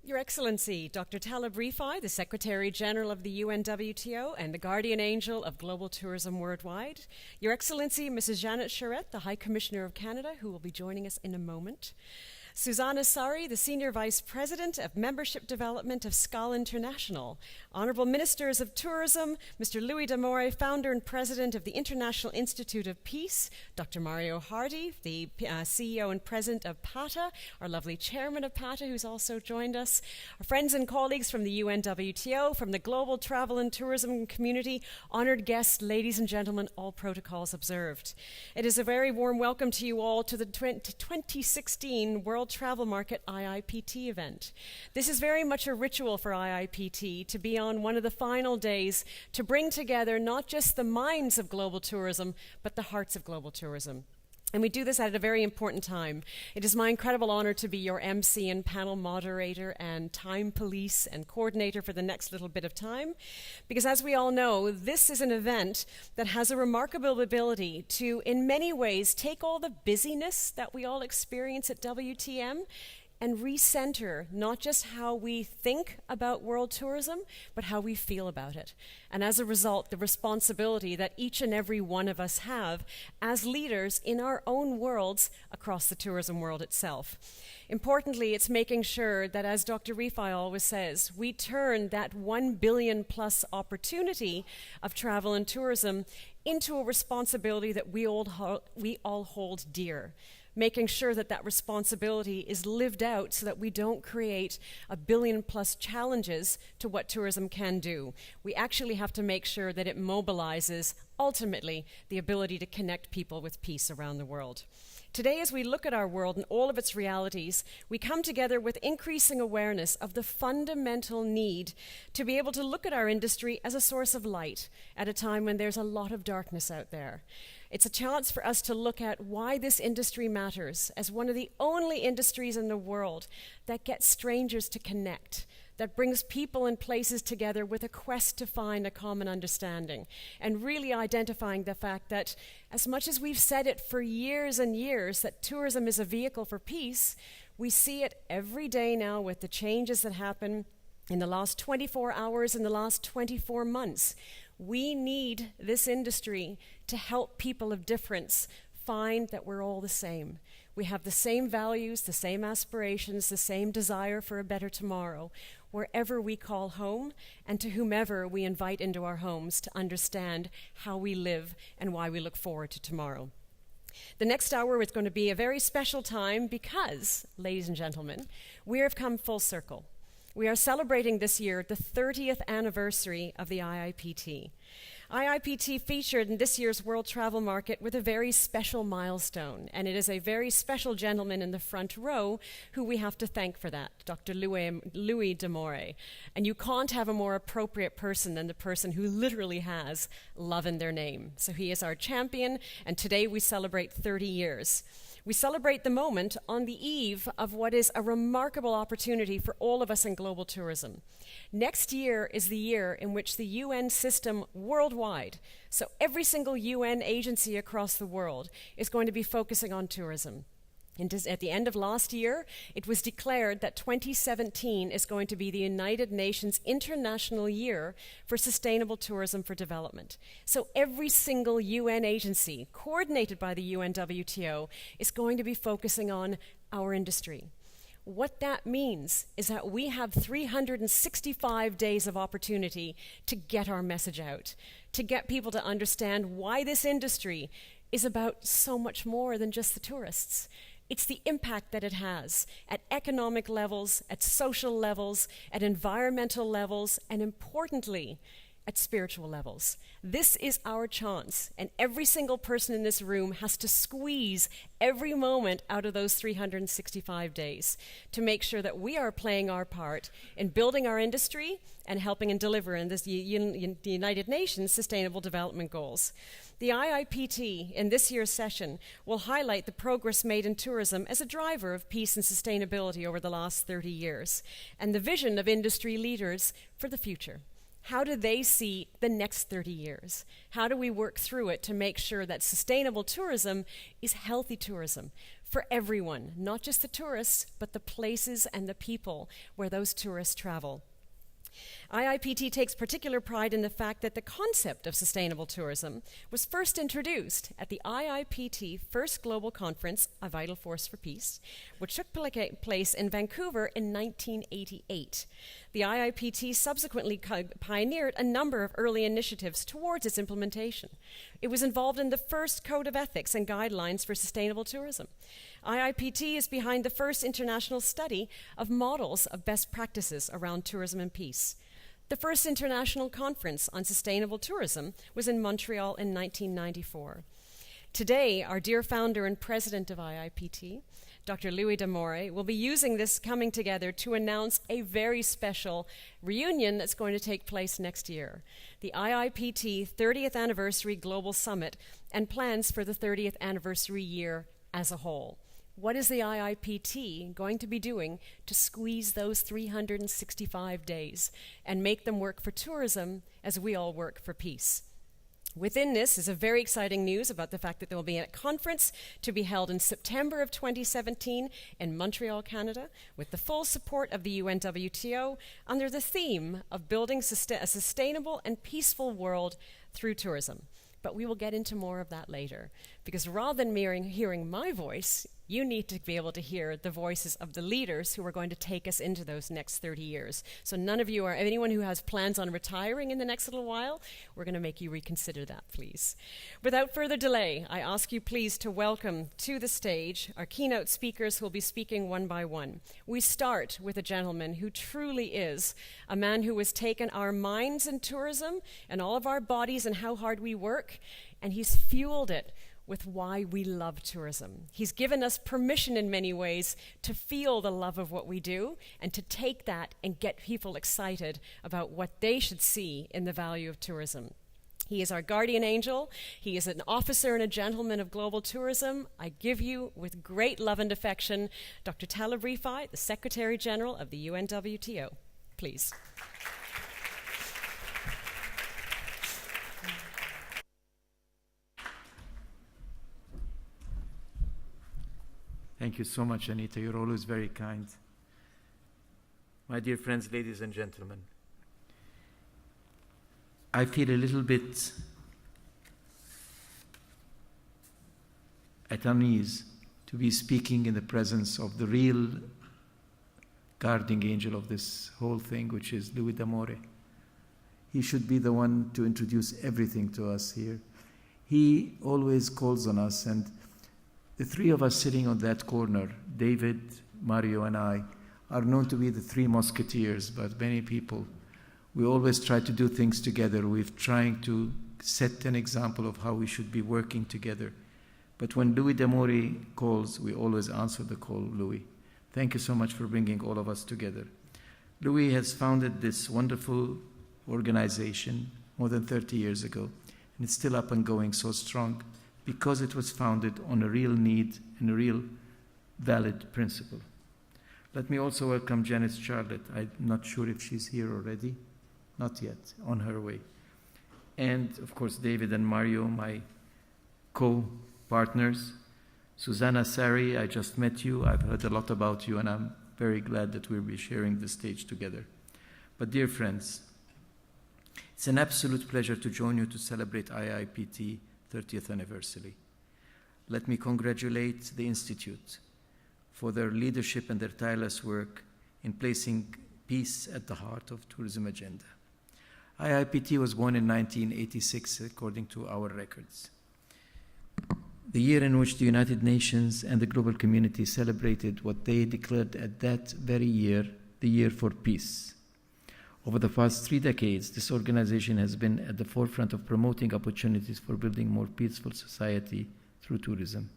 Your Excellency, Dr. Taleb Rifai, the Secretary General of the UNWTO and the Guardian Angel of Global Tourism Worldwide. Your Excellency, Mrs. Charette, the High Commissioner of Canada, who will be joining us in a moment. Susanna, the Senior Vice President of Membership Development of Scowsill International. Honourable Ministers of Tourism, Mr. Louis D'Amore, Founder and President of the International Institute of Peace, Dr. Mario Hardy, the CEO and President of PATA, our lovely Chairman of PATA, who's also joined us, our friends and colleagues from the UNWTO, from the global travel and tourism community, honoured guests, ladies and gentlemen, all protocols observed. It is a very warm welcome to you all to the 2016 World Travel Market IIPT event. This is very much a ritual for IIPT to be on one of the final days to bring together not just the minds of global tourism, but the hearts of global tourism. And we do this at a very important time. It is my incredible honor to be your MC and panel moderator and time police and coordinator for the next little bit of time. Because as we all know, this is an event that has a remarkable ability to, in many ways, take all the busyness that we all experience at WTM and recenter not just how we think about world tourism, but how we feel about it. And as a result, the responsibility that each and every one of us have as leaders in our own worlds across the tourism world itself. Importantly, it's making sure that, as Dr. Rifai always says, we turn that 1 billion plus opportunity of travel and tourism into a responsibility that we all hold dear. Making sure that that responsibility is lived out so that we don't create 1 billion plus challenges to what tourism can do. We actually have to make sure that it mobilizes, ultimately, the ability to connect people with peace around the world. Today, as we look at our world and all of its realities, we come together with increasing awareness of the fundamental need to be able to look at our industry as a source of light at a time when there's a lot of darkness out there. It's a chance for us to look at why this industry matters as one of the only industries in the world that gets strangers to connect, that brings people and places together with a quest to find a common understanding, and really identifying the fact that as much as we've said it for years and years that tourism is a vehicle for peace, we see it every day now with the changes that happen in the last 24 hours, in the last 24 months. We need this industry to help people of difference find that we're all the same. We have the same values, the same aspirations, the same desire for a better tomorrow, wherever we call home and to whomever we invite into our homes to understand how we live and why we look forward to tomorrow. The next hour is going to be a very special time because, ladies and gentlemen, we have come full circle. We are celebrating this year the 30th anniversary of the IIPT. IIPT featured in this year's World Travel Market with a very special milestone, and it is a very special gentleman in the front row who we have to thank for that, Dr. Louis D'Amore. And you can't have a more appropriate person than the person who literally has love in their name. So he is our champion, and today we celebrate 30 years. We celebrate the moment on the eve of what is a remarkable opportunity for all of us in global tourism. Next year is the year in which the UN system worldwide, so every single UN agency across the world, is going to be focusing on tourism. And at the end of last year, it was declared that 2017 is going to be the United Nations International Year for Sustainable Tourism for Development. So every single UN agency, coordinated by the UNWTO, is going to be focusing on our industry. What that means is that we have 365 days of opportunity to get our message out, to get people to understand why this industry is about so much more than just the tourists. It's the impact that it has at economic levels, at social levels, at environmental levels, and importantly, at spiritual levels. This is our chance, and every single person in this room has to squeeze every moment out of those 365 days to make sure that we are playing our part in building our industry and helping and delivering the United Nations Sustainable Development Goals. The IIPT in this year's session will highlight the progress made in tourism as a driver of peace and sustainability over the last 30 years, and the vision of industry leaders for the future. How do they see the next 30 years? How do we work through it to make sure that sustainable tourism is healthy tourism, for everyone, not just the tourists, but the places and the people where those tourists travel. IIPT takes particular pride in the fact that the concept of sustainable tourism was first introduced at the IIPT First Global Conference, A Vital Force for Peace, which took place in Vancouver in 1988. The IIPT subsequently pioneered a number of early initiatives towards its implementation. It was involved in the first Code of Ethics and Guidelines for Sustainable Tourism. IIPT is behind the first international study of models of best practices around tourism and peace. The first international conference on sustainable tourism was in Montreal in 1994. Today, our dear founder and president of IIPT, Dr. Louis D'Amore, will be using this coming together to announce a very special reunion that's going to take place next year, the IIPT 30th Anniversary Global Summit, and plans for the 30th anniversary year as a whole. What is the IIPT going to be doing to squeeze those 365 days and make them work for tourism as we all work for peace? Within this is a very exciting news about the fact that there will be a conference to be held in September of 2017 in Montreal, Canada, with the full support of the UNWTO under the theme of building a sustainable and peaceful world through tourism. But we will get into more of that later, because rather than hearing my voice, you need to be able to hear the voices of the leaders who are going to take us into those next 30 years. So none of you are, anyone who has plans on retiring in the next little while, we're going to make you reconsider that, please. Without further delay, I ask you please to welcome to the stage our keynote speakers who will be speaking one by one. We start with a gentleman who truly is a man who has taken our minds in tourism and all of our bodies and how hard we work, and he's fueled it with why we love tourism. He's given us permission in many ways to feel the love of what we do and to take that and get people excited about what they should see in the value of tourism. He is our guardian angel. He is an officer and a gentleman of global tourism. I give you, with great love and affection, Dr. Taleb Rifai, the Secretary General of the UNWTO. Please. Thank you so much, Anita. You're always very kind. My dear friends, ladies and gentlemen, I feel a little bit at unease to be speaking in the presence of the real guardian angel of this whole thing, which is Louis D'Amore. He should be the one to introduce everything to us here. He always calls on us, and the three of us sitting on that corner, David, Mario, and I, are known to be the three musketeers, but many people, we always try to do things together. We're trying to set an example of how we should be working together. But when Louis D'Amore calls, we always answer the call, Louis. Thank you so much for bringing all of us together. Louis has founded this wonderful organization more than 30 years ago, and it's still up and going so strong, because it was founded on a real need and a real valid principle. Let me also welcome Janice Charette. I'm not sure if she's here already. Not yet, on her way. And of course, David and Mario, my co-partners. Susanna, Sari, I just met you. I've heard a lot about you, and I'm very glad that we'll be sharing the stage together. But dear friends, it's an absolute pleasure to join you to celebrate IIPT 30th anniversary. Let me congratulate the Institute for their leadership and their tireless work in placing peace at the heart of tourism agenda. IIPT was born in 1986, according to our records, the year in which the United Nations and the global community celebrated what they declared at that very year, the Year for Peace. Over the past 3 decades, this organization has been at the forefront of promoting opportunities for building more peaceful society through tourism.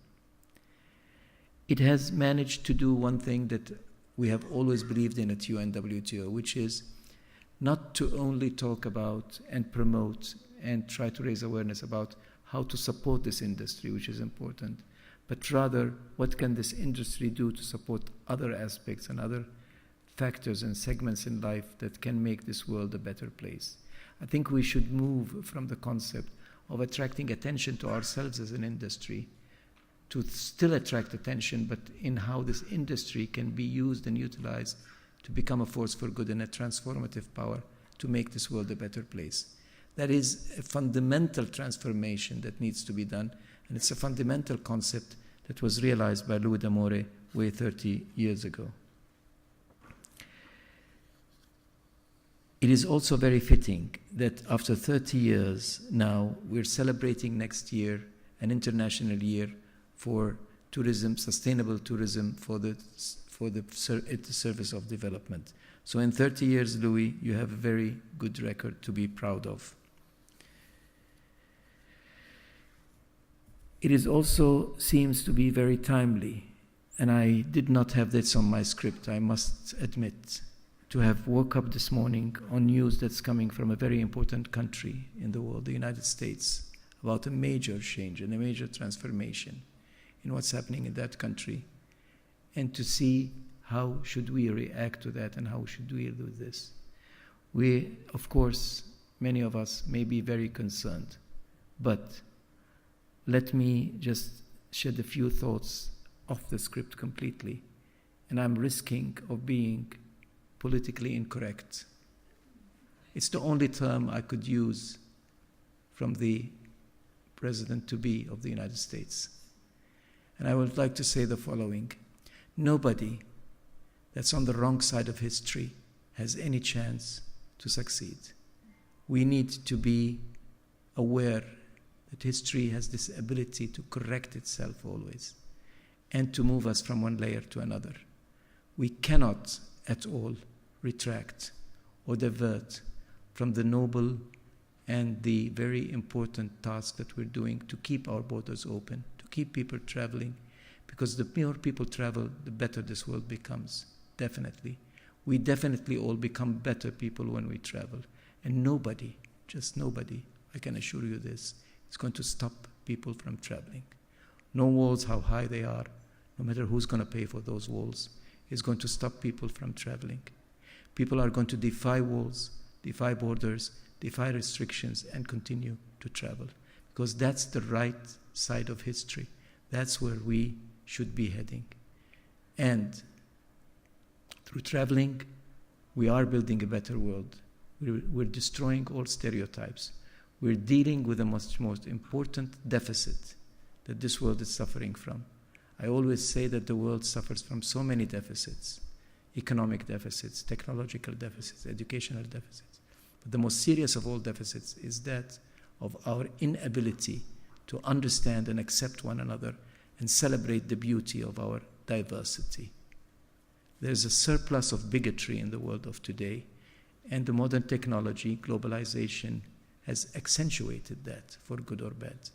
It has managed to do one thing that we have always believed in at UNWTO, which is not to only talk about and promote and try to raise awareness about how to support this industry, which is important, but rather what can this industry do to support other aspects and other factors and segments in life that can make this world a better place. I think we should move from the concept of attracting attention to ourselves as an industry to still attract attention, but in how this industry can be used and utilized to become a force for good and a transformative power to make this world a better place. That is a fundamental transformation that needs to be done, and it's a fundamental concept that was realized by Louis d'Amore way 30 years ago. It is also very fitting that after 30 years now, we're celebrating next year an international year for tourism, sustainable tourism for the service of development. So in 30 years, Louis, you have a very good record to be proud of. It is also seems to be very timely, and I did not have this on my script, I must admit, to have woke up this morning on news that's coming from a very important country in the world, the United States, about a major change and a major transformation in what's happening in that country, and to see how should we react to that and how should we do this. We, of course, many of us may be very concerned, but let me just shed a few thoughts off the script completely, and I'm risking of being politically incorrect. It's the only term I could use from the President-to-be of the United States. And I would like to say the following. Nobody that's on the wrong side of history has any chance to succeed. We need to be aware that history has this ability to correct itself always and to move us from one layer to another. We cannot at all retract or divert from the noble and the very important task that we're doing to keep our borders open, to keep people traveling, because the more people travel, the better this world becomes, definitely. We definitely all become better people when we travel. And nobody, just nobody, I can assure you this, is going to stop people from traveling. No walls, how high they are, no matter who's going to pay for those walls, is going to stop people from traveling. People are going to defy walls, defy borders, defy restrictions, and continue to travel. Because that's the right side of history. That's where we should be heading. And through traveling, we are building a better world. We're destroying all stereotypes. We're dealing with the most important deficit that this world is suffering from. I always say that the world suffers from so many deficits: economic deficits, technological deficits, educational deficits. But the most serious of all deficits is that of our inability to understand and accept one another and celebrate the beauty of our diversity. There's a surplus of bigotry in the world of today, and the modern technology, globalization, has accentuated that for good or bad.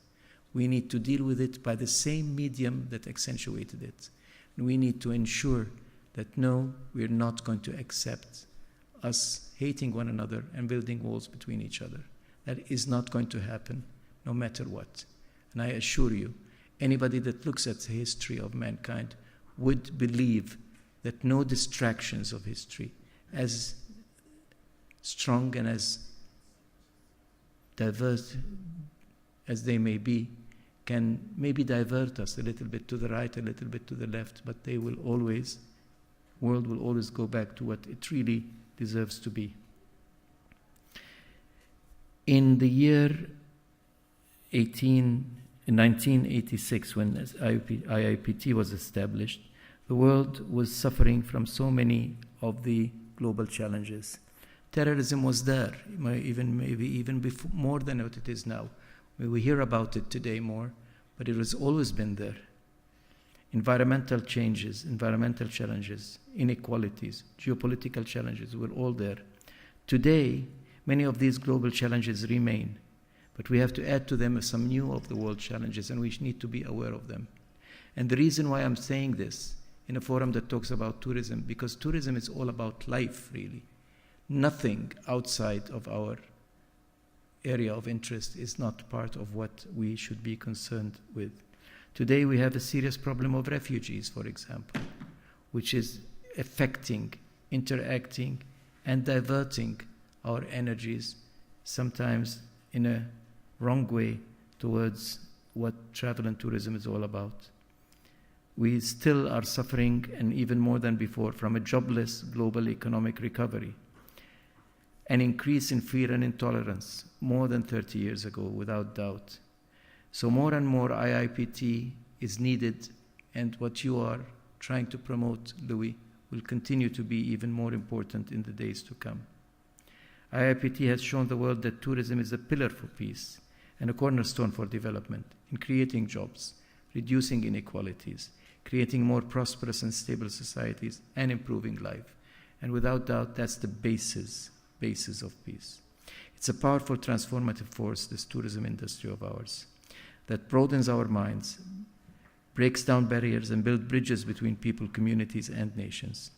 We need to deal with it by the same medium that accentuated it. And we need to ensure that no, we're not going to accept us hating one another and building walls between each other. That is not going to happen no matter what. And I assure you, anybody that looks at the history of mankind would believe that no distractions of history, as strong and as diverse as they may be, can maybe divert us a little bit to the right, a little bit to the left, but they will always, world will always go back to what it really deserves to be. In the year 1986, when IIPT was established, the world was suffering from so many of the global challenges. Terrorism was there, maybe even before, more than what it is now. We hear about it today more, but it has always been there. Environmental changes, environmental challenges, inequalities, geopolitical challenges were all there. Today, many of these global challenges remain, but we have to add to them some new of the world challenges, and we need to be aware of them. And the reason why I'm saying this in a forum that talks about tourism, because tourism is all about life, really. Nothing outside of our area of interest is not part of what we should be concerned with. Today we have a serious problem of refugees, for example, which is affecting, interacting, and diverting our energies, sometimes in a wrong way, towards what travel and tourism is all about. we still are suffering, and even more than before, from a jobless global economic recovery, an increase in fear and intolerance more than 30 years ago, without doubt. So more and more IIPT is needed, and what you are trying to promote, Louis, will continue to be even more important in the days to come. IIPT has shown the world that tourism is a pillar for peace and a cornerstone for development in creating jobs, reducing inequalities, creating more prosperous and stable societies, and improving life. And without doubt, that's the basis of peace. It's a powerful transformative force, this tourism industry of ours, that broadens our minds, breaks down barriers, and builds bridges between people, communities, and nations.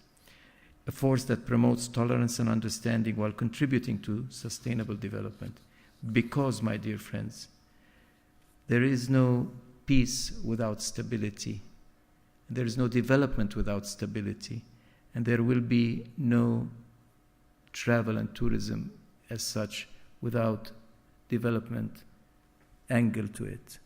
A force that promotes tolerance and understanding while contributing to sustainable development. Because, my dear friends, there is no peace without stability. There is no development without stability. And there will be no travel and tourism as such without development angle to it.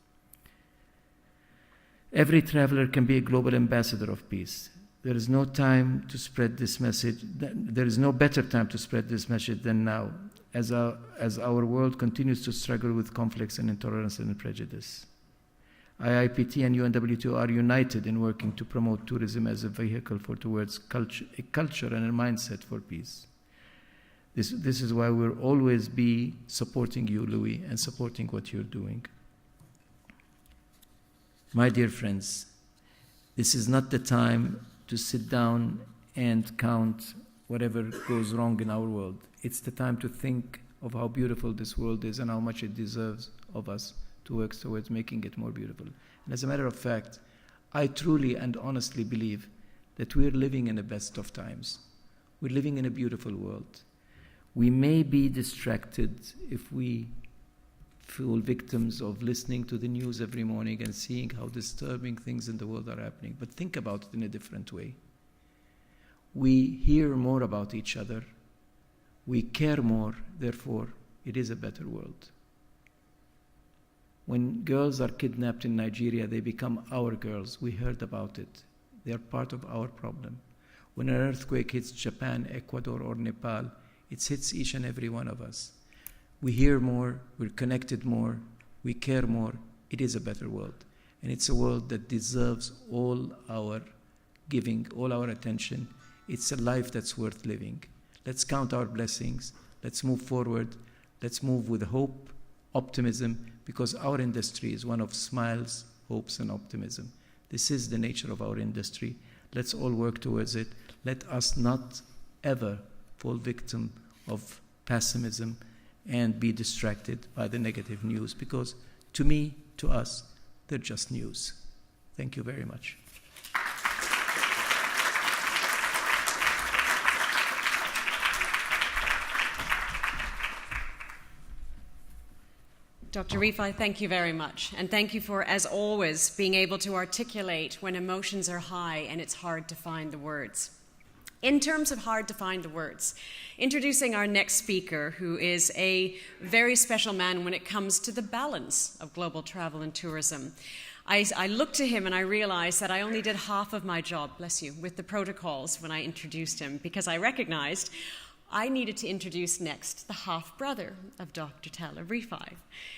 Every traveler can be a global ambassador of peace. There is no time to spread this message. There is no better time to spread this message than now, as our world continues to struggle with conflicts and intolerance and prejudice. IIPT and UNWTO are united in working to promote tourism as a vehicle towards a culture and a mindset for peace. This is why we'll always be supporting you, Louis, and supporting what you're doing. My dear friends, this is not the time to sit down and count whatever goes wrong in our world. It's the time to think of how beautiful this world is and how much it deserves of us to work towards making it more beautiful. And as a matter of fact, I truly and honestly believe that we're living in the best of times. We're living in a beautiful world. We may be distracted if we fall victims of listening to the news every morning and seeing how disturbing things in the world are happening. But think about it in a different way. We hear more about each other. We care more, therefore, it is a better world. When girls are kidnapped in Nigeria, they become our girls. We heard about it. They are part of our problem. When an earthquake hits Japan, Ecuador, or Nepal, it hits each and every one of us. We hear more, we're connected more, we care more. It is a better world. And it's a world that deserves all our giving, all our attention. It's a life that's worth living. Let's count our blessings. Let's move forward. Let's move with hope, optimism, because our industry is one of smiles, hopes, and optimism. This is the nature of our industry. Let's all work towards it. Let us not ever fall victim of pessimism and be distracted by the negative news, because to me, to us, they're just news. Thank you very much. Dr. Rifai, thank you very much. And thank you for, as always, being able to articulate when emotions are high and it's hard to find the words. In terms of hard to find the words, introducing our next speaker, who is a very special man when it comes to the balance of global travel and tourism. I looked to him and I realized that I only did half of my job, bless you, with the protocols when I introduced him, because I recognized I needed to introduce next the half-brother of Dr. Taleb Rifai.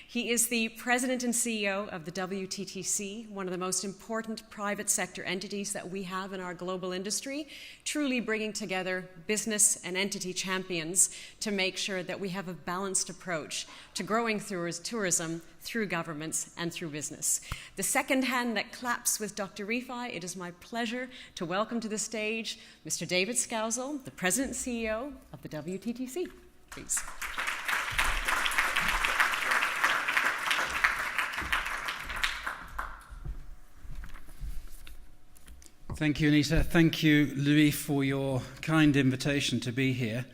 He is the president and CEO of the WTTC, one of the most important private sector entities that we have in our global industry, truly bringing together business and entity champions to make sure that we have a balanced approach to growing tourism through governments and through business. The second hand that claps with Dr. Rifai, it is my pleasure to welcome to the stage Mr. David Scowsill, the President and CEO of the WTTC. Please. Thank you, Anita. Thank you, Louis, for your kind invitation to be here.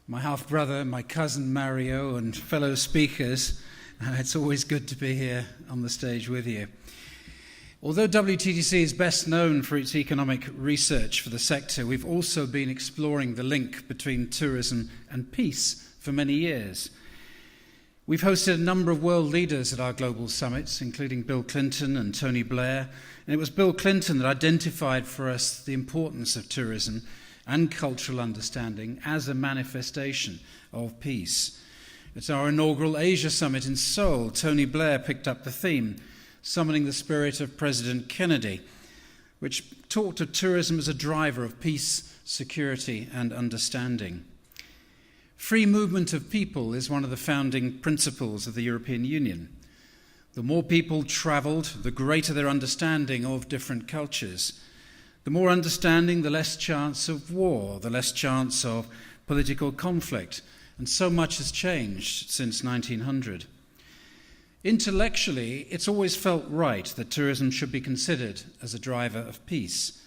My half-brother, my cousin Mario, and fellow speakers, it's always good to be here on the stage with you. Although WTTC is best known for its economic research for the sector, we've also been exploring the link between tourism and peace for many years. We've hosted a number of world leaders at our global summits, including Bill Clinton and Tony Blair, and it was Bill Clinton that identified for us the importance of tourism and cultural understanding as a manifestation of peace. At our inaugural Asia Summit in Seoul, Tony Blair picked up the theme, summoning the spirit of President Kennedy, which talked of tourism as a driver of peace, security, and understanding. Free movement of people is one of the founding principles of the European Union. The more people travelled, the greater their understanding of different cultures. The more understanding, the less chance of war, the less chance of political conflict, and so much has changed since 1900. Intellectually, it's always felt right that tourism should be considered as a driver of peace.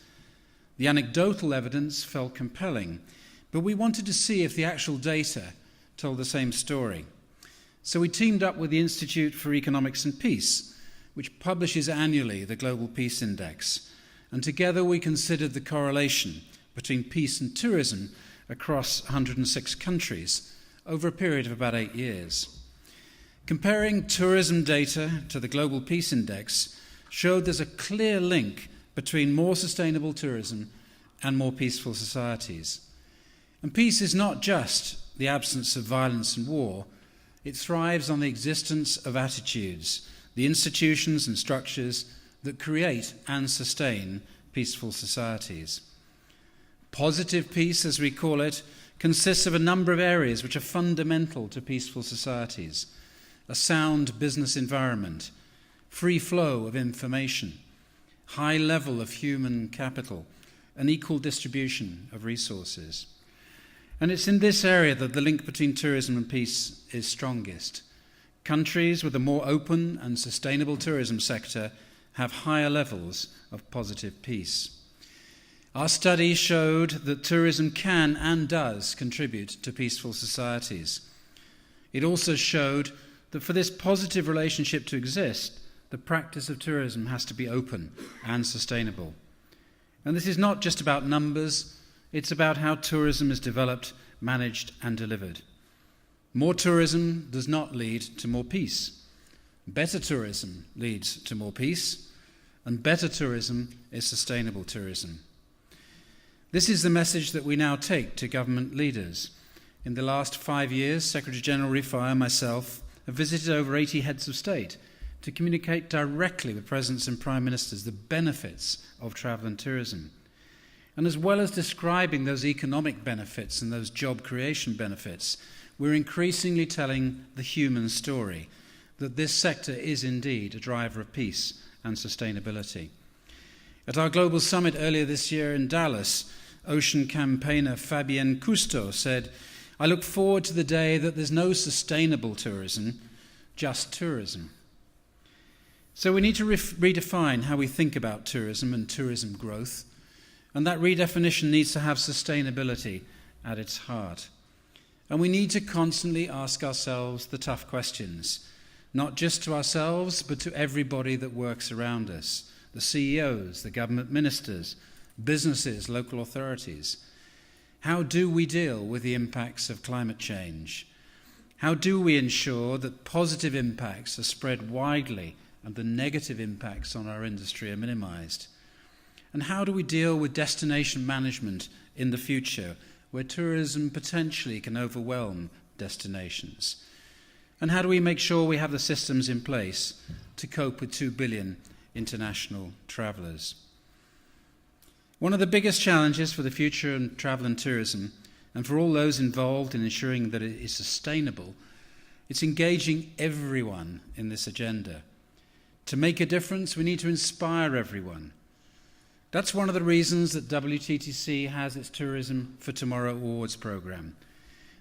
The anecdotal evidence felt compelling, but we wanted to see if the actual data told the same story. So we teamed up with the Institute for Economics and Peace, which publishes annually the Global Peace Index, and together we considered the correlation between peace and tourism across 106 countries over a period of about 8 years. Comparing tourism data to the Global Peace Index showed there's a clear link between more sustainable tourism and more peaceful societies. And peace is not just the absence of violence and war. It thrives on the existence of attitudes, the institutions and structures that create and sustain peaceful societies. Positive peace, as we call it, consists of a number of areas which are fundamental to peaceful societies: a sound business environment, free flow of information, high level of human capital, an equal distribution of resources. And it's in this area that the link between tourism and peace is strongest. Countries with a more open and sustainable tourism sector have higher levels of positive peace. Our study showed that tourism can and does contribute to peaceful societies. It also showed that for this positive relationship to exist, the practice of tourism has to be open and sustainable. And this is not just about numbers, it's about how tourism is developed, managed, and delivered. More tourism does not lead to more peace. Better tourism leads to more peace, and better tourism is sustainable tourism. This is the message that we now take to government leaders. In the last 5 years, Secretary-General Rifai and myself have visited over 80 heads of state to communicate directly with presidents and prime ministers the benefits of travel and tourism. And as well as describing those economic benefits and those job creation benefits, we're increasingly telling the human story, that this sector is indeed a driver of peace and sustainability. At our global summit earlier this year in Dallas, ocean campaigner Fabienne Cousteau said, "I look forward to the day that there's no sustainable tourism, just tourism." So we need to redefine how we think about tourism and tourism growth, and that redefinition needs to have sustainability at its heart. And we need to constantly ask ourselves the tough questions, not just to ourselves, but to everybody that works around us, the CEOs, the government ministers, businesses, local authorities. How do we deal with the impacts of climate change? How do we ensure that positive impacts are spread widely and the negative impacts on our industry are minimized? And how do we deal with destination management in the future, where tourism potentially can overwhelm destinations? And how do we make sure we have the systems in place to cope with 2 billion international travellers? One of the biggest challenges for the future in travel and tourism, and for all those involved in ensuring that it is sustainable, it's engaging everyone in this agenda. To make a difference, we need to inspire everyone. That's one of the reasons that WTTC has its Tourism for Tomorrow Awards program.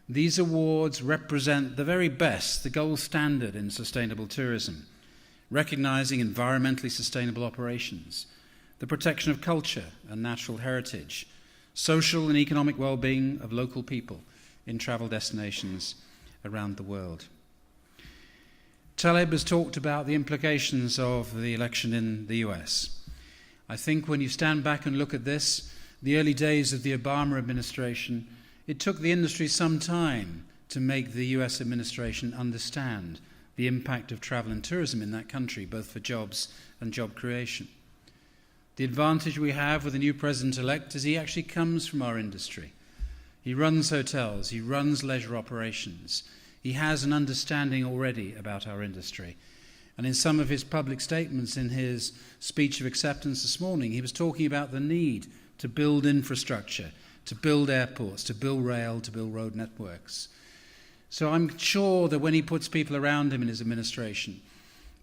These awards represent the very best, the gold standard in sustainable tourism, recognizing environmentally sustainable operations, the protection of culture and natural heritage, social and economic well-being of local people in travel destinations around the world. Taleb has talked about the implications of the election in the US. I think when you stand back and look at this, the early days of the Obama administration, it took the industry some time to make the US administration understand the impact of travel and tourism in that country, both for jobs and job creation. The advantage we have with the new president-elect is he actually comes from our industry. He runs hotels, he runs leisure operations. He has an understanding already about our industry. And in some of his public statements in his speech of acceptance this morning, he was talking about the need to build infrastructure, to build airports, to build rail, to build road networks. So I'm sure that when he puts people around him in his administration,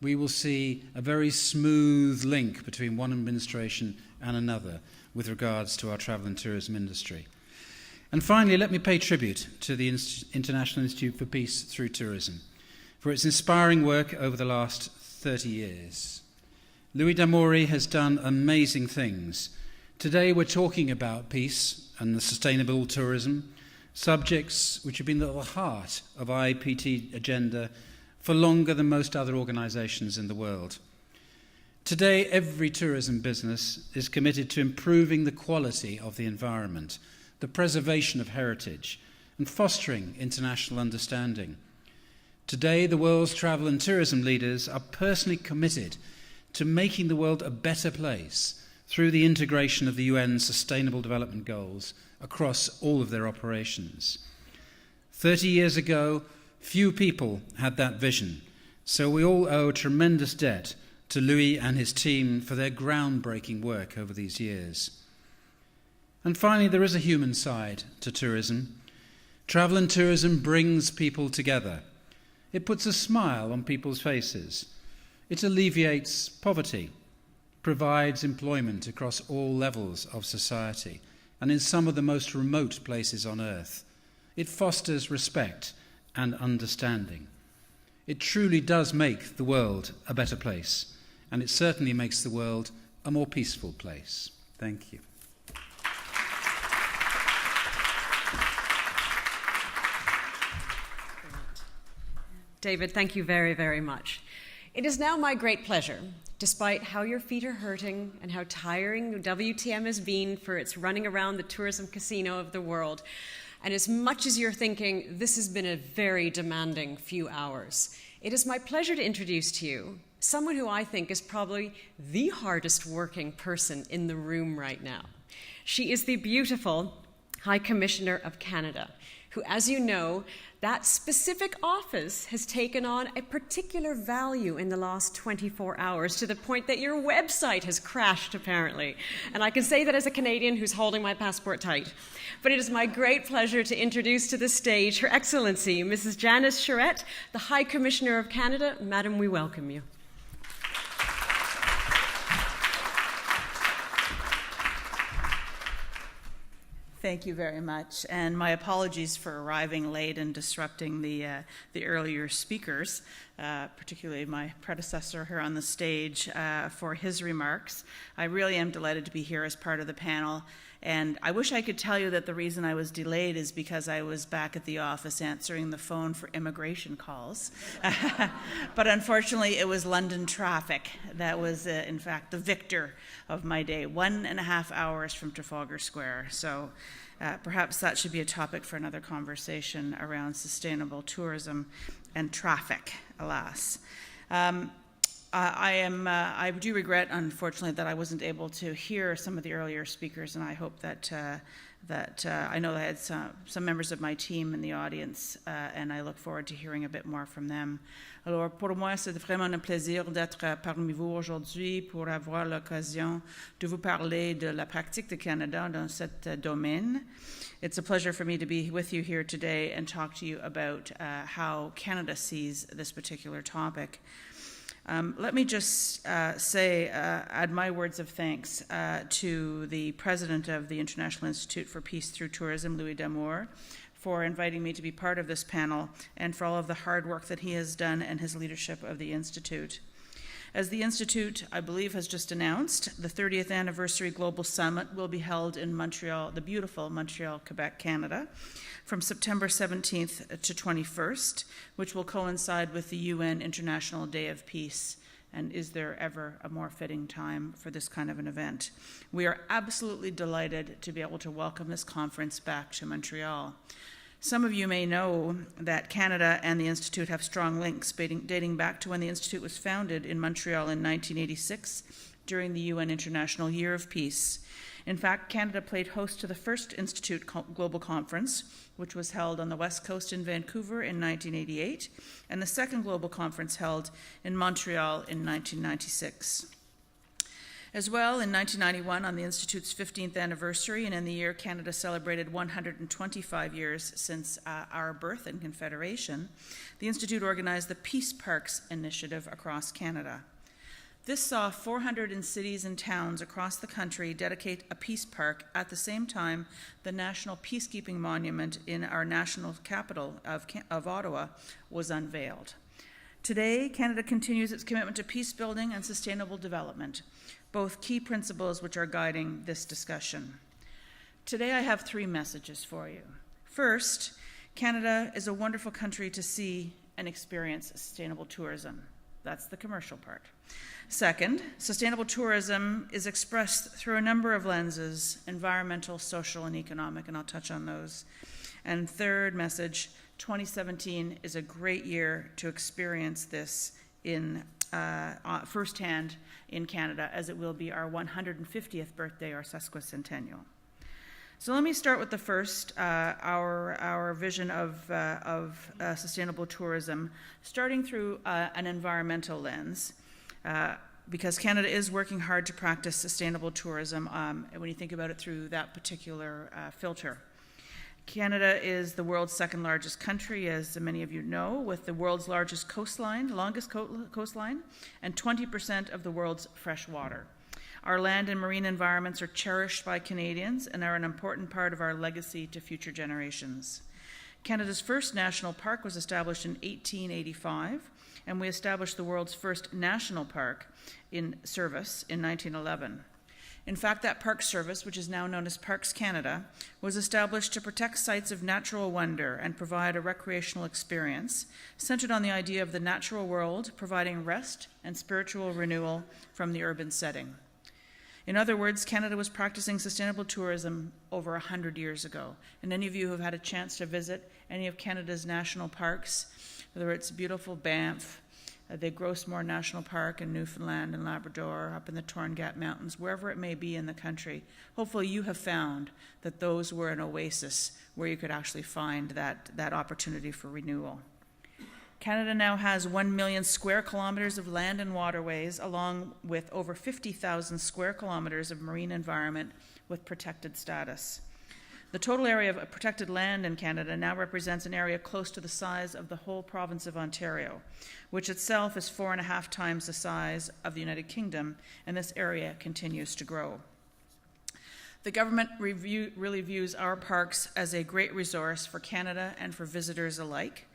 we will see a very smooth link between one administration and another with regards to our travel and tourism industry. And finally, let me pay tribute to the International Institute for Peace Through Tourism for its inspiring work over the last 30 years. Louis D'Amore has done amazing things. Today we're talking about peace and the sustainable tourism, subjects which have been at the heart of IPT agenda for longer than most other organizations in the world. Today, every tourism business is committed to improving the quality of the environment, the preservation of heritage, and fostering international understanding. Today, the world's travel and tourism leaders are personally committed to making the world a better place through the integration of the UN's Sustainable Development Goals across all of their operations. 30 years ago, few people had that vision, so we all owe a tremendous debt to Louis and his team for their groundbreaking work over these years. And finally, there is a human side to tourism. Travel and tourism brings people together. It puts a smile on people's faces. It alleviates poverty, provides employment across all levels of society, and in some of the most remote places on earth. It fosters respect and understanding. It truly does make the world a better place, and it certainly makes the world a more peaceful place. Thank you. David, thank you very, very much. It is now my great pleasure, despite how your feet are hurting and how tiring WTM has been for its running around the tourism casino of the world, and as much as you're thinking, this has been a very demanding few hours, it is my pleasure to introduce to you someone who I think is probably the hardest working person in the room right now. She is the beautiful High Commissioner of Canada, who, as you know, that specific office has taken on a particular value in the last 24 hours to the point that your website has crashed, apparently. And I can say that as a Canadian who's holding my passport tight. But it is my great pleasure to introduce to the stage Her Excellency, Mrs. Janice Charette, the High Commissioner of Canada. Madam, we welcome you. Thank you very much, and my apologies for arriving late and disrupting the earlier speakers, particularly my predecessor here on the stage for his remarks. I really am delighted to be here as part of the panel, and I wish I could tell you that the reason I was delayed is because I was back at the office answering the phone for immigration calls. But unfortunately, it was London traffic that was, in fact, the victor of my day, 1.5 hours from Trafalgar Square. So perhaps that should be a topic for another conversation around sustainable tourism and traffic, alas. I do regret, unfortunately, that I wasn't able to hear some of the earlier speakers, and I hope that I know I had some members of my team in the audience, and I look forward to hearing a bit more from them. Alors, pour moi, c'est vraiment un plaisir d'être parmi vous aujourd'hui pour avoir l'occasion de vous parler de la pratique du Canada dans cet domaine. It's a pleasure for me to be with you here today and talk to you about how Canada sees this particular topic. Let me just add my words of thanks to the president of the International Institute for Peace Through Tourism, Louis D'Amore, for inviting me to be part of this panel and for all of the hard work that he has done and his leadership of the Institute. As the Institute, I believe, has just announced, the 30th Anniversary Global Summit will be held in Montreal, the beautiful Montreal, Quebec, Canada, from September 17th to 21st, which will coincide with the UN International Day of Peace. And is there ever a more fitting time for this kind of an event? We are absolutely delighted to be able to welcome this conference back to Montreal. Some of you may know that Canada and the Institute have strong links dating back to when the Institute was founded in Montreal in 1986 during the UN International Year of Peace. In fact, Canada played host to the first Institute Global Conference, which was held on the West Coast in Vancouver in 1988, and the second Global Conference held in Montreal in 1996. As well, in 1991, on the Institute's 15th anniversary, and in the year Canada celebrated 125 years since our birth and Confederation, the Institute organized the Peace Parks Initiative across Canada. This saw 400 cities and towns across the country dedicate a peace park. At the same time, the National Peacekeeping Monument in our national capital of Ottawa was unveiled. Today, Canada continues its commitment to peace building and sustainable development, both key principles which are guiding this discussion. Today, I have 3 messages for you. First, Canada is a wonderful country to see and experience sustainable tourism. That's the commercial part. Second, sustainable tourism is expressed through a number of lenses: environmental, social, and economic, and I'll touch on those. And third message, 2017 is a great year to experience this in firsthand in Canada, as it will be our 150th birthday, our sesquicentennial. So let me start with the first, our vision of sustainable tourism, starting through an environmental lens, because Canada is working hard to practice sustainable tourism when you think about it through that particular filter. Canada is the world's second largest country, as many of you know, with the world's longest coastline, and 20% of the world's fresh water. Our land and marine environments are cherished by Canadians and are an important part of our legacy to future generations. Canada's first national park was established in 1885, and we established the world's first national park in service in 1911. In fact, that park service, which is now known as Parks Canada, was established to protect sites of natural wonder and provide a recreational experience centered on the idea of the natural world, providing rest and spiritual renewal from the urban setting. In other words, Canada was practicing sustainable tourism over 100 years ago. And any of you who have had a chance to visit any of Canada's national parks, whether it's beautiful Banff, the Grossmore National Park in Newfoundland and Labrador, up in the Torn Gap Mountains, wherever it may be in the country, hopefully you have found that those were an oasis where you could actually find that opportunity for renewal. Canada now has 1 million square kilometers of land and waterways, along with over 50,000 square kilometers of marine environment with protected status. The total area of protected land in Canada now represents an area close to the size of the whole province of Ontario, which itself is 4.5 times the size of the United Kingdom, and this area continues to grow. The government really views our parks as a great resource for Canada and for visitors alike.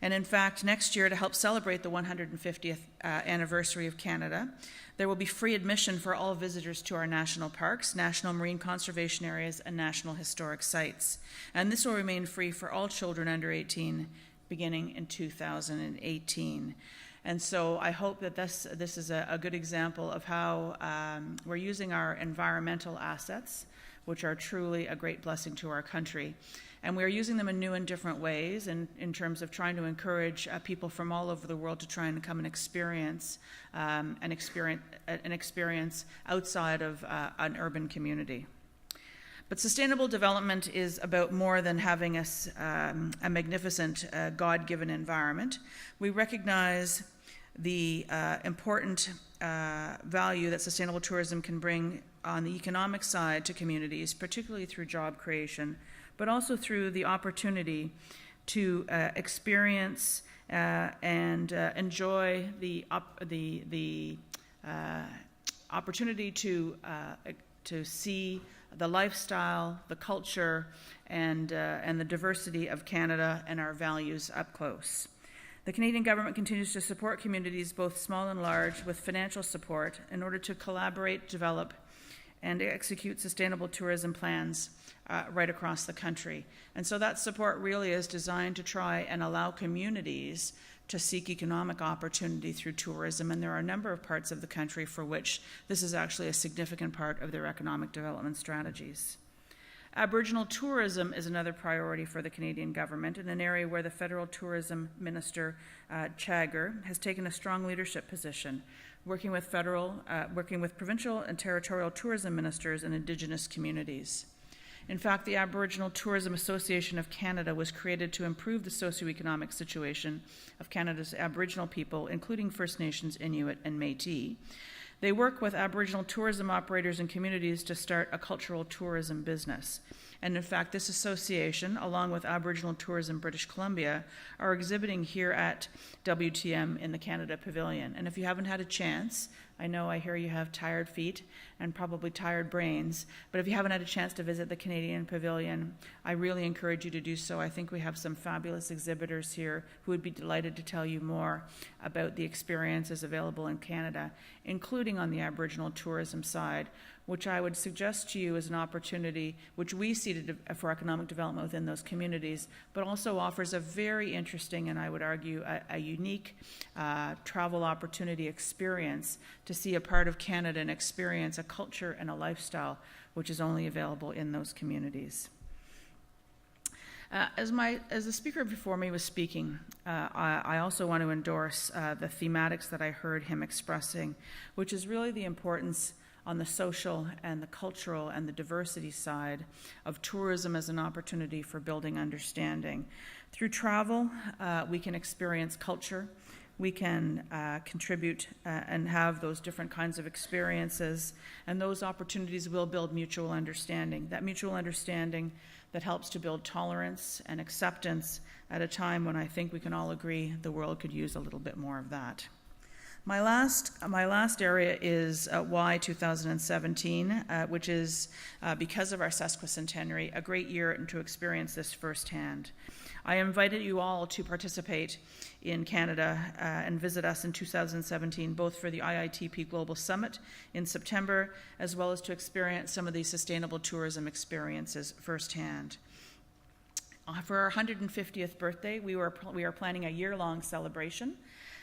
And in fact, next year, to help celebrate the 150th anniversary of Canada, there will be free admission for all visitors to our national parks, national marine conservation areas, and national historic sites. And this will remain free for all children under 18 beginning in 2018. And so I hope that this is a good example of how we're using our environmental assets, which are truly a great blessing to our country. And we're using them in new and different ways in terms of trying to encourage people from all over the world to try and come and experience an experience outside of an urban community. But sustainable development is about more than having a magnificent God-given environment. We recognize the important value that sustainable tourism can bring on the economic side to communities, particularly through job creation, but also through the opportunity to experience and enjoy the opportunity to see the lifestyle, the culture, and the diversity of Canada and our values up close. The Canadian government continues to support communities, both small and large, with financial support in order to collaborate, develop, and execute sustainable tourism plans right across the country. And so that support really is designed to try and allow communities to seek economic opportunity through tourism, and there are a number of parts of the country for which this is actually a significant part of their economic development strategies. Aboriginal tourism is another priority for the Canadian government, in an area where the Federal Tourism Minister, Chagger, has taken a strong leadership position, working with provincial and territorial tourism ministers and Indigenous communities. In fact, the Aboriginal Tourism Association of Canada was created to improve the socioeconomic situation of Canada's Aboriginal people, including First Nations, Inuit, and Métis. They work with Aboriginal tourism operators and communities to start a cultural tourism business. And in fact, this association, along with Aboriginal Tourism British Columbia, are exhibiting here at WTM in the Canada Pavilion. And if you haven't had a chance, I know I hear you have tired feet and probably tired brains, but if you haven't had a chance to visit the Canadian Pavilion, I really encourage you to do so. I think we have some fabulous exhibitors here who would be delighted to tell you more about the experiences available in Canada, including on the Aboriginal tourism side, which I would suggest to you as an opportunity which we see for economic development within those communities, but also offers a very interesting, and I would argue a unique travel opportunity experience to see a part of Canada and experience a culture and a lifestyle which is only available in those communities. As the speaker before me was speaking, I also want to endorse the thematics that I heard him expressing, which is really the importance on the social and the cultural and the diversity side of tourism as an opportunity for building understanding. Through travel, we can experience culture, we can contribute and have those different kinds of experiences, and those opportunities will build mutual understanding. That mutual understanding that helps to build tolerance and acceptance at a time when I think we can all agree the world could use a little bit more of that. My last area is why 2017, which is, because of our sesquicentenary, a great year to experience this firsthand. I invited you all to participate in Canada and visit us in 2017, both for the IITP Global Summit in September, as well as to experience some of these sustainable tourism experiences firsthand. For our 150th birthday, we are planning a year-long celebration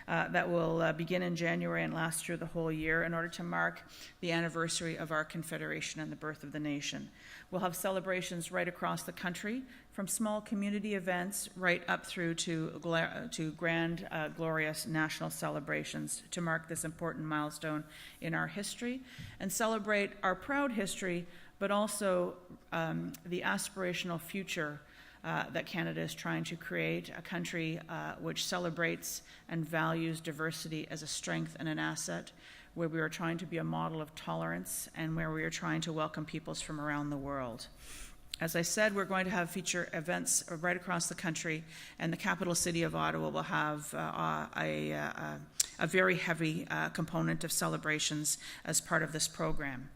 that will begin in January and last through the whole year in order to mark the anniversary of our Confederation and the birth of the nation. We'll have celebrations right across the country, from small community events right up through to grand, glorious national celebrations to mark this important milestone in our history and celebrate our proud history, but also the aspirational future that Canada is trying to create, a country which celebrates and values diversity as a strength and an asset, where we are trying to be a model of tolerance and where we are trying to welcome peoples from around the world. As I said, we're going to have feature events right across the country, and the capital city of Ottawa will have a very heavy component of celebrations as part of this program.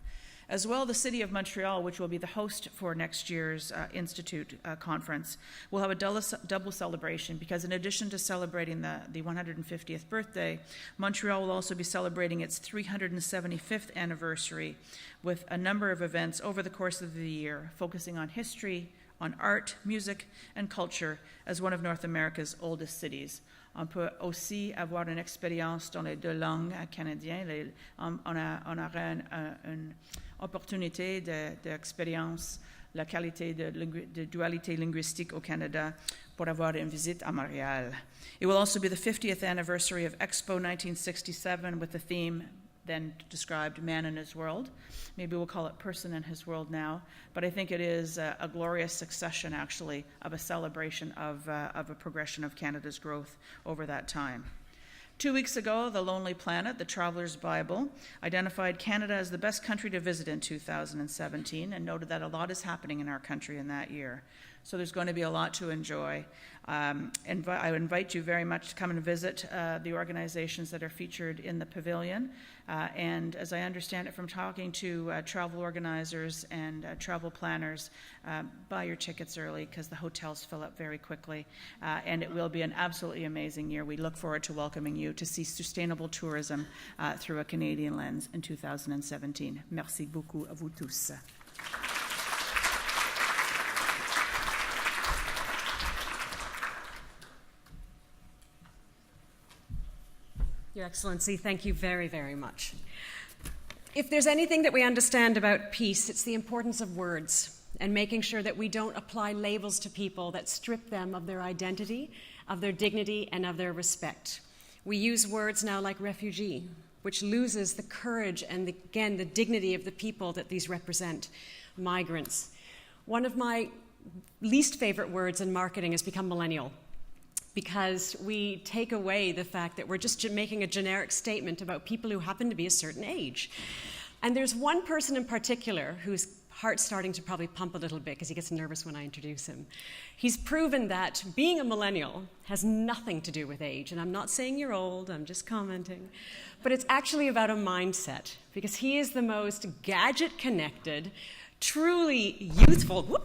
As well, the City of Montreal, which will be the host for next year's Institute conference, will have a double celebration, because in addition to celebrating the 150th birthday, Montreal will also be celebrating its 375th anniversary with a number of events over the course of the year, focusing on history, on art, music, and culture as one of North America's oldest cities. On peut aussi avoir une expérience dans les deux langues canadiennes. On aura une opportunité d'expérience la qualité de dualité linguistique au Canada pour avoir une visite à Montréal. It will also be the 50th anniversary of Expo 1967 with the theme then described Man in His World. Maybe we'll call it Person in His World now, but I think it is a glorious succession, actually, of a celebration of a progression of Canada's growth over that time. 2 weeks ago, The Lonely Planet, the Traveler's Bible, identified Canada as the best country to visit in 2017 and noted that a lot is happening in our country in that year. So there's going to be a lot to enjoy. I invite you very much to come and visit the organizations that are featured in the pavilion. And as I understand it from talking to travel organizers and travel planners, buy your tickets early because the hotels fill up very quickly. And it will be an absolutely amazing year. We look forward to welcoming you to see sustainable tourism through a Canadian lens in 2017. Merci beaucoup à vous tous. Your Excellency, thank you very, very much. If there's anything that we understand about peace, it's the importance of words. and making sure that we don't apply labels to people that strip them of their identity, of their dignity, and of their respect. We use words now like refugee, which loses the courage and, again, the dignity of the people that these represent, migrants. One of my least favorite words in marketing has become millennial, because we take away the fact that we're just making a generic statement about people who happen to be a certain age. And there's one person in particular whose heart's starting to probably pump a little bit because he gets nervous when I introduce him. He's proven that being a millennial has nothing to do with age. And I'm not saying you're old, I'm just commenting. But it's actually about a mindset, because he is the most gadget-connected, truly youthful,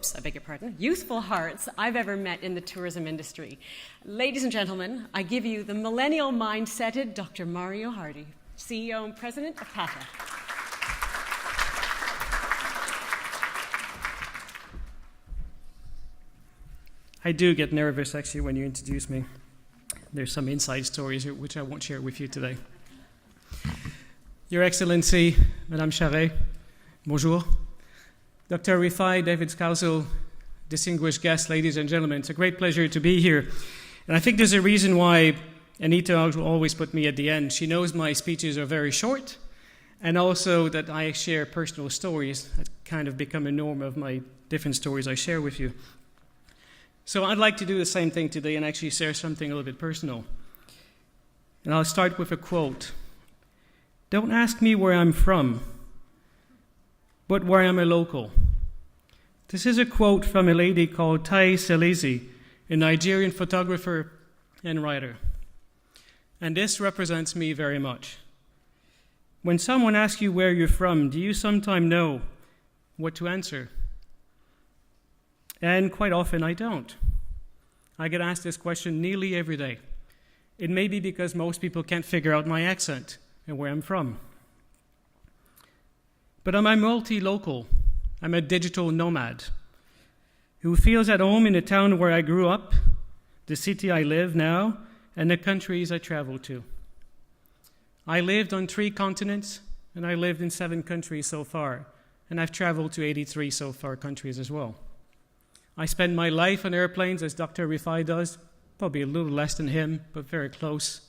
youthful hearts I've ever met in the tourism industry. Ladies and gentlemen, I give you the millennial mindseted Dr. Mario Hardy, CEO and President of PATA. I do get nervous, actually, when you introduce me. There's some inside stories here which I won't share with you today. Your Excellency, Madame Charette, bonjour. Dr. Rifai, David Scowsill, distinguished guests, ladies and gentlemen, it's a great pleasure to be here. And I think there's a reason why Anita always put me at the end. She knows my speeches are very short, and also that I share personal stories that kind of become a norm of my different stories I share with you. So I'd like to do the same thing today and actually share something a little bit personal. And I'll start with a quote. Don't ask me where I'm from, but where I'm a local. This is a quote from a lady called Tai Selezi, a Nigerian photographer and writer. And this represents me very much. When someone asks you where you're from, do you sometimes know what to answer? And quite often I don't. I get asked this question nearly every day. It may be because most people can't figure out my accent and where I'm from. But I'm a multi-local. I'm a digital nomad who feels at home in the town where I grew up, the city I live now, and the countries I travel to. I lived on 3 continents, and I lived in 7 countries so far, and I've traveled to 83 so far countries as well. I spend my life on airplanes, as Dr. Rifai does, probably a little less than him, but very close,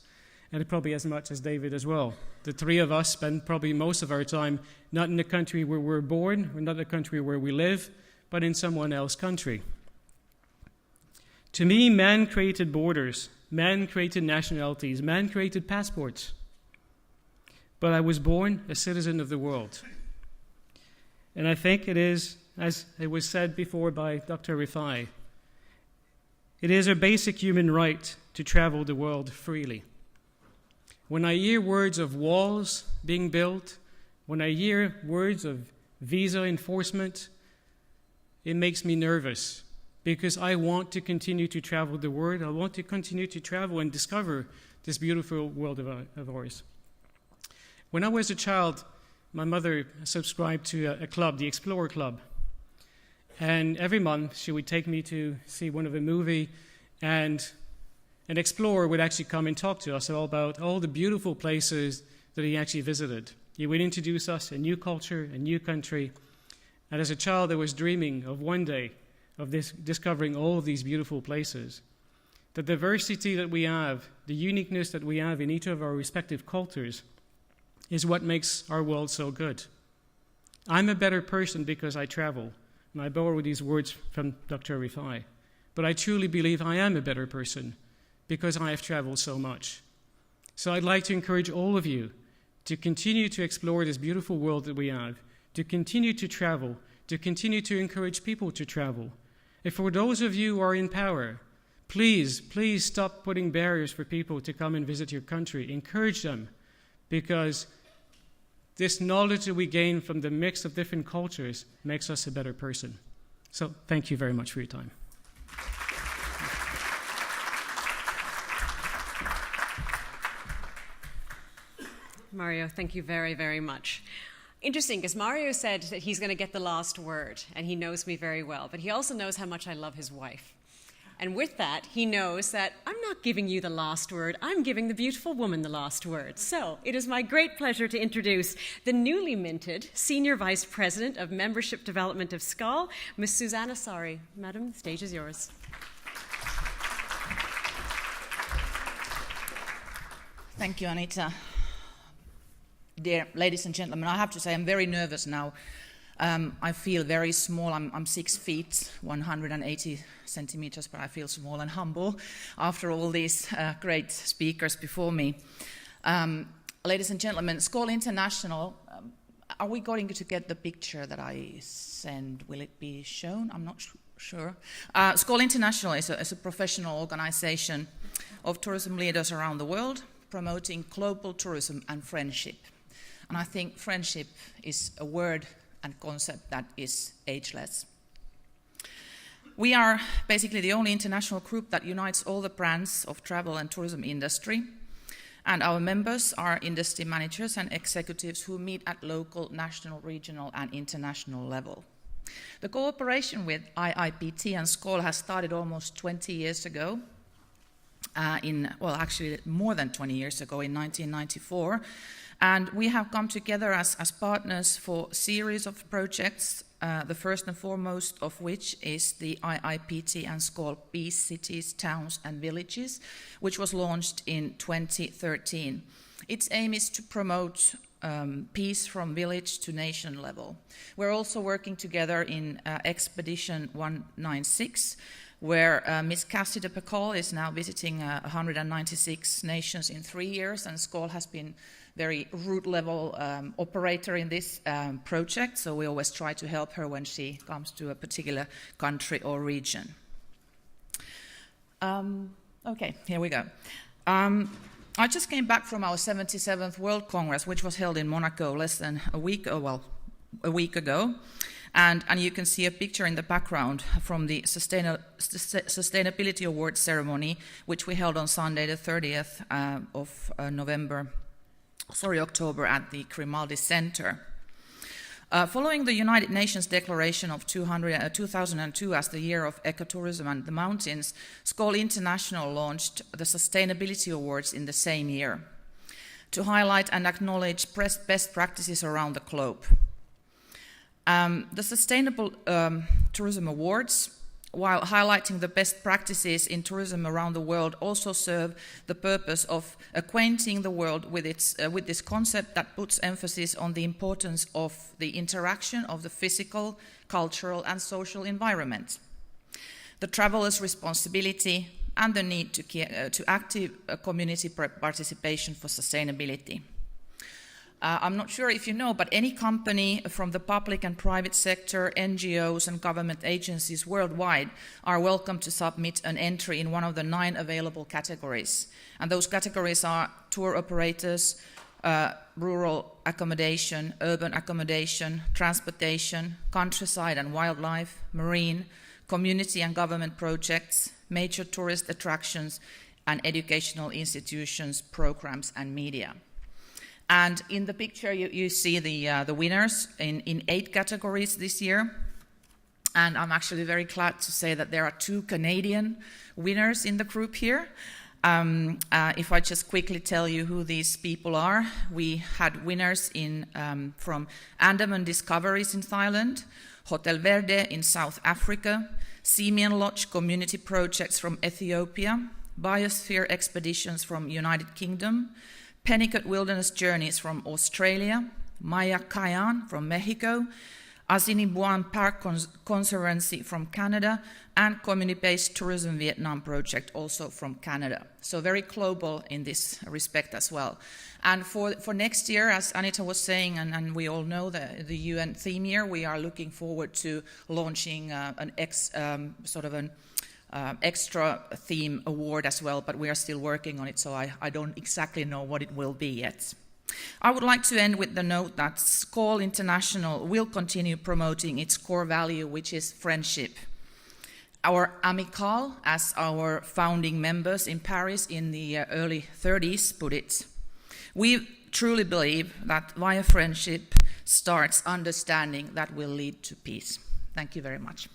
and probably as much as David as well. The 3 of us spend probably most of our time not in the country where we're born, or not the country where we live, but in someone else's country. To me, man created borders, man created nationalities, man created passports. But I was born a citizen of the world. And I think it is, as it was said before by Dr. Rifai, it is a basic human right to travel the world freely. When I hear words of walls being built, when I hear words of visa enforcement, it makes me nervous, because I want to continue to travel the world. I want to continue to travel and discover this beautiful world of ours. When I was a child, my mother subscribed to a club, the Explorer Club. And every month she would take me to see one of a movie, and an explorer would actually come and talk to us all about all the beautiful places that he actually visited. He would introduce us a new culture, a new country. And as a child, I was dreaming of one day of discovering all of these beautiful places. The diversity that we have, the uniqueness that we have in each of our respective cultures, is what makes our world so good. I'm a better person because I travel. And I borrow these words from Dr. Rifai. But I truly believe I am a better person because I have traveled so much. So I'd like to encourage all of you to continue to explore this beautiful world that we have, to continue to travel, to continue to encourage people to travel. And for those of you who are in power, please stop putting barriers for people to come and visit your country. Encourage them, because this knowledge that we gain from the mix of different cultures makes us a better person. So thank you very much for your time. Mario, thank you very, very much. Interesting, because Mario said that he's going to get the last word, and he knows me very well, but he also knows how much I love his wife. And with that, he knows that I'm not giving you the last word, I'm giving the beautiful woman the last word. So it is my great pleasure to introduce the newly minted Senior Vice President of Membership Development of Scowsill, Ms. Susanna. Sorry, madam, the stage is yours. Thank you, Anita. Dear ladies and gentlemen, I have to say I'm very nervous now. I feel very small. I'm 6 feet, 180 centimeters, but I feel small and humble after all these great speakers before me. Ladies and gentlemen, Scowsill International, are we going to get the picture that I send? Will it be shown? I'm not sure. Scowsill International is a professional organization of tourism leaders around the world, promoting global tourism and friendship. And I think friendship is a word and concept that is ageless. We are basically the only international group that unites all the brands of travel and tourism industry, and our members are industry managers and executives who meet at local, national, regional and international level. The cooperation with IIPT and Scowsill has started almost 20 years ago, actually more than 20 years ago in 1994, and we have come together as partners for a series of projects, the first and foremost of which is the IIPT and Scowsill Peace Cities, Towns and Villages, which was launched in 2013. Its aim is to promote peace from village to nation level. We're also working together in Expedition 196, where Ms. Cassie de Pacol is now visiting 196 nations in 3 years, and Scowsill has been very root level operator in this project, so we always try to help her when she comes to a particular country or region. Okay, here we go. I just came back from our 77th World Congress, which was held in Monaco less than a week ago. And you can see a picture in the background from the Sustainability Awards ceremony, which we held on Sunday, the 30th of October at the Grimaldi Center. Following the United Nations Declaration of 2002 as the Year of Ecotourism and the Mountains, Scowsill International launched the Sustainability Awards in the same year to highlight and acknowledge best practices around the globe. The Sustainable Tourism Awards, while highlighting the best practices in tourism around the world, also serve the purpose of acquainting the world with this concept that puts emphasis on the importance of the interaction of the physical, cultural and social environment, the traveler's responsibility and the need to active community participation for sustainability. I'm not sure if you know, but any company from the public and private sector, NGOs and government agencies worldwide are welcome to submit an entry in one of the 9 available categories. And those categories are tour operators, rural accommodation, urban accommodation, transportation, countryside and wildlife, marine, community and government projects, major tourist attractions, and educational institutions, programs and media. And in the picture, you see the winners in 8 categories this year. And I'm actually very glad to say that there are 2 Canadian winners in the group here. If I just quickly tell you who these people are, we had winners from Andaman Discoveries in Thailand, Hotel Verde in South Africa, Simian Lodge Community Projects from Ethiopia, Biosphere Expeditions from United Kingdom, Pennicott Wilderness Journeys from Australia, Maya Kayan from Mexico, Assiniboine Park Conservancy from Canada, and Community-Based Tourism Vietnam Project also from Canada. So very global in this respect as well. And for next year, as Anita was saying, and we all know the UN theme year, we are looking forward to launching an extra theme award as well, but we are still working on it, so I don't exactly know what it will be yet. I would like to end with the note that Scowsill International will continue promoting its core value, which is friendship. Our Amical, as our founding members in Paris in the early 30s put it, we truly believe that via friendship starts understanding that will lead to peace. Thank you very much.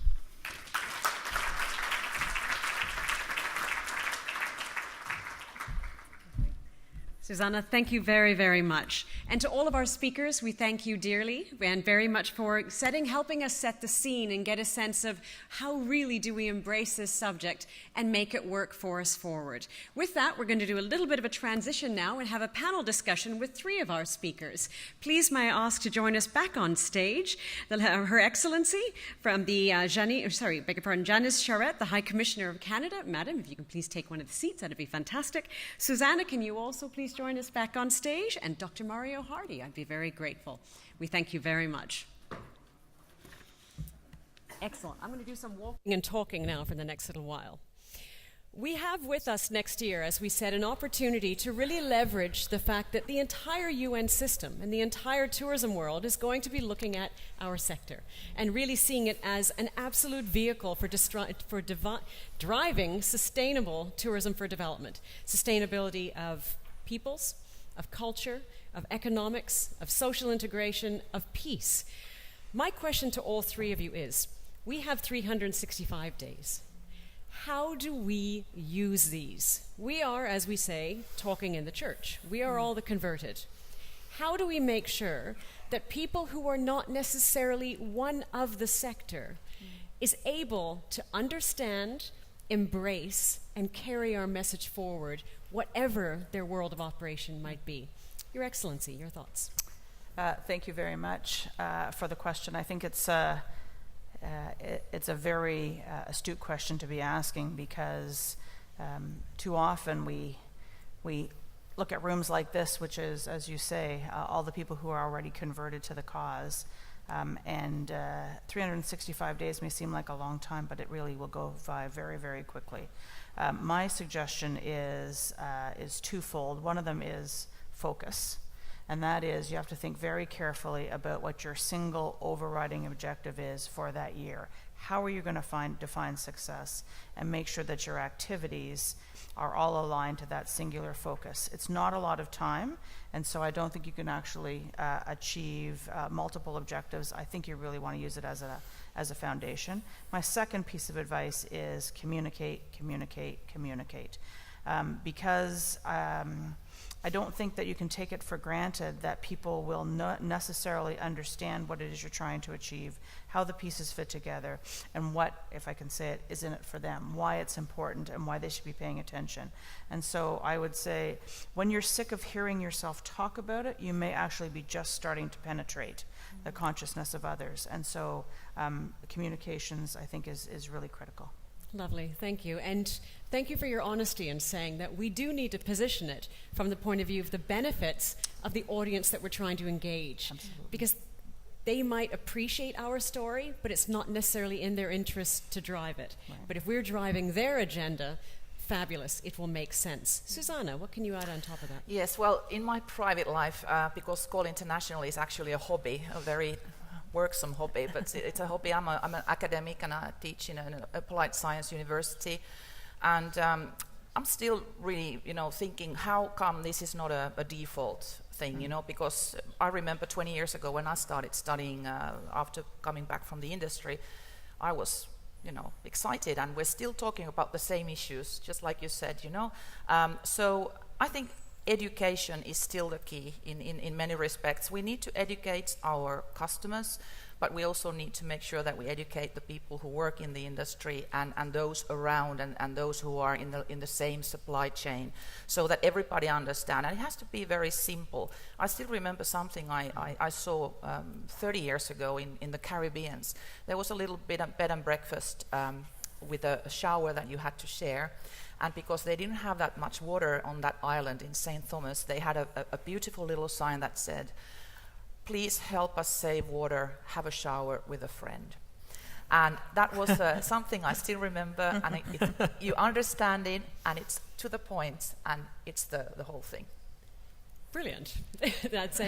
Susanna, thank you very, very much. And to all of our speakers, we thank you dearly and very much for helping us set the scene and get a sense of how really do we embrace this subject and make it work for us forward. With that, we're going to do a little bit of a transition now and have a panel discussion with three of our speakers. Please may I ask to join us back on stage, Her Excellency from the Janice Charette, the High Commissioner of Canada. Madam, if you can please take one of the seats, that'd be fantastic. Susanna, can you also please join us back on stage? And Dr. Mario Hardy, I'd be very grateful. We thank you very much. Excellent. I'm going to do some walking and talking now for the next little while. We have with us next year, as we said, an opportunity to really leverage the fact that the entire UN system and the entire tourism world is going to be looking at our sector and really seeing it as an absolute vehicle for driving sustainable tourism for development, sustainability of peoples, of culture, of economics, of social integration, of peace. My question to all three of you is, we have 365 days. How do we use these? We are, as we say, talking in the church. We are all the converted. How do we make sure that people who are not necessarily one of the sector is able to understand, embrace, and carry our message forward, whatever their world of operation might be? Your Excellency, your thoughts. Thank you very much for the question. I think it's a very astute question to be asking, because too often we look at rooms like this, which is, as you say, all the people who are already converted to the cause. And 365 days may seem like a long time, but it really will go by very, very quickly. My suggestion is twofold. One of them is focus. And that is, you have to think very carefully about what your single overriding objective is for that year. How are you going to define success and make sure that your activities are all aligned to that singular focus? It's not a lot of time, and so I don't think you can actually achieve multiple objectives. I think you really want to use it as a foundation. My second piece of advice is communicate. Because I don't think that you can take it for granted that people will not necessarily understand what it is you're trying to achieve, how the pieces fit together, and what, if I can say it, is in it for them, why it's important, and why they should be paying attention. And so I would say, when you're sick of hearing yourself talk about it, you may actually be just starting to penetrate the consciousness of others. And so communications, I think, is really critical. Lovely, thank you. And thank you for your honesty in saying that we do need to position it from the point of view of the benefits of the audience that we're trying to engage. Absolutely. Because they might appreciate our story, but it's not necessarily in their interest to drive it. Right. But if we're driving their agenda, fabulous, it will make sense. Susanna, what can you add on top of that? Yes, well, in my private life, because School International is actually a hobby, a very worksome hobby, but it's a hobby. I'm an academic and I teach in an applied science university, and I'm still really, thinking how come this is not a default thing, because I remember 20 years ago when I started studying after coming back from the industry, I was excited, and we're still talking about the same issues, just like you said, So I think education is still the key in many respects. We need to educate our customers, but we also need to make sure that we educate the people who work in the industry and those around and those who are in the same supply chain, so that everybody understands. And it has to be very simple. I still remember something I saw 30 years ago in the Caribbean. There was a little bit of bed and breakfast with a shower that you had to share. And because they didn't have that much water on that island in St. Thomas, they had a beautiful little sign that said, "Please help us save water, have a shower with a friend." And that was something I still remember, and you understand it, and it's to the point, and it's the whole thing. Brilliant. That's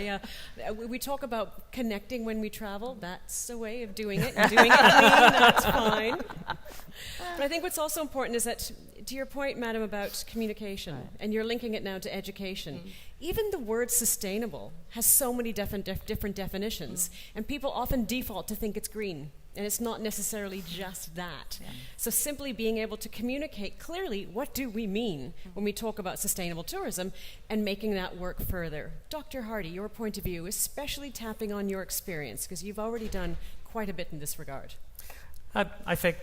we talk about connecting when we travel. That's a way of doing it. And doing it clean, that's fine. But I think what's also important is that, to your point, Madam, about communication, right, and you're linking it now to education, even the word sustainable has so many different definitions, and people often default to think it's green. And it's not necessarily just that. So simply being able to communicate clearly, what do we mean when we talk about sustainable tourism, and making that work further. Dr. Hardy, your point of view, especially tapping on your experience, because you've already done quite a bit in this regard. I think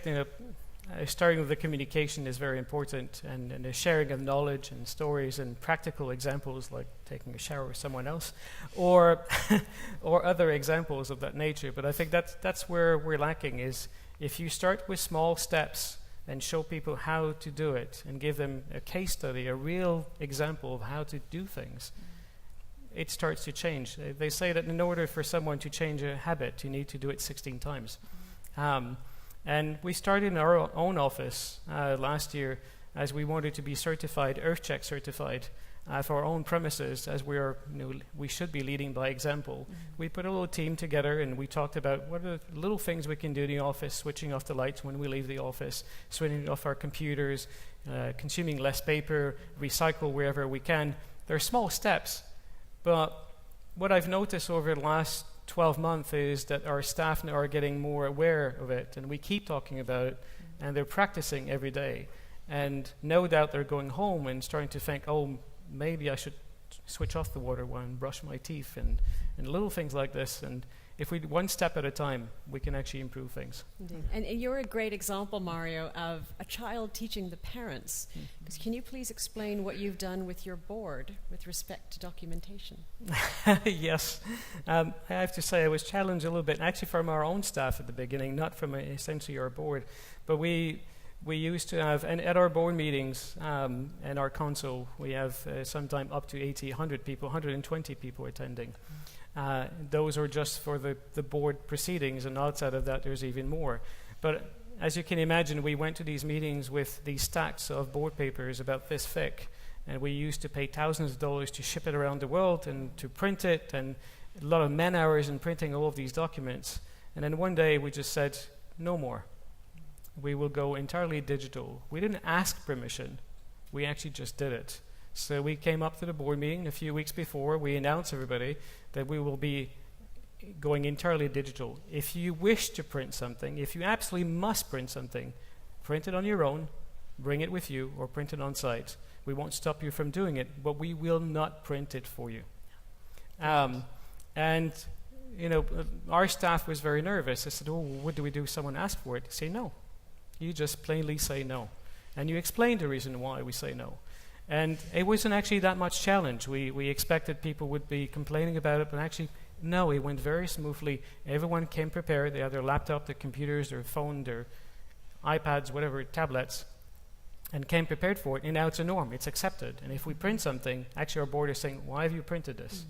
starting with the communication is very important, and the sharing of knowledge and stories and practical examples like taking a shower with someone else, or or other examples of that nature. But I think that's where we're lacking, is if you start with small steps and show people how to do it and give them a case study, a real example of how to do things, it starts to change. They say that in order for someone to change a habit, you need to do it 16 times. And we started in our own office last year, as we wanted to be certified, EarthCheck certified, for our own premises, as we should be leading by example. We put a little team together and we talked about what are the little things we can do in the office, switching off the lights when we leave the office, switching off our computers, consuming less paper, recycle wherever we can. They're small steps, but what I've noticed over the last 12 months is that our staff now are getting more aware of it, and we keep talking about it, and they're practicing every day. And no doubt they're going home and starting to think, oh, maybe I should switch off the water and brush my teeth, and little things like this. And if we one step at a time, we can actually improve things. Indeed. And you're a great example, Mario, of a child teaching the parents. Because can you please explain what you've done with your board with respect to documentation? Yes. I have to say I was challenged a little bit, actually from our own staff at the beginning, not from essentially our board. But we used to have, and at our board meetings and our council, we have sometime up to 80, 100 people, 120 people attending. Those are just for the board proceedings, and outside of that there's even more. But as you can imagine, we went to these meetings with these stacks of board papers about this thick, and we used to pay thousands of dollars to ship it around the world and to print it, and a lot of man hours in printing all of these documents. And then one day we just said, no more. We will go entirely digital. We didn't ask permission, we actually just did it. So we came up to the board meeting a few weeks before. We announced everybody that we will be going entirely digital. If you wish to print something, if you absolutely must print something, print it on your own, bring it with you, or print it on site. We won't stop you from doing it, but we will not print it for you. And our staff was very nervous. I said, oh, what do we do if someone asks for it? Say no. You just plainly say no. And you explain the reason why we say no. And it wasn't actually that much challenge. We expected people would be complaining about it, but actually, no, it went very smoothly. Everyone came prepared. They had their laptop, their computers, their phone, their iPads, whatever, tablets, and came prepared for it. And now it's a norm. It's accepted. And if we print something, actually our board is saying, why have you printed this?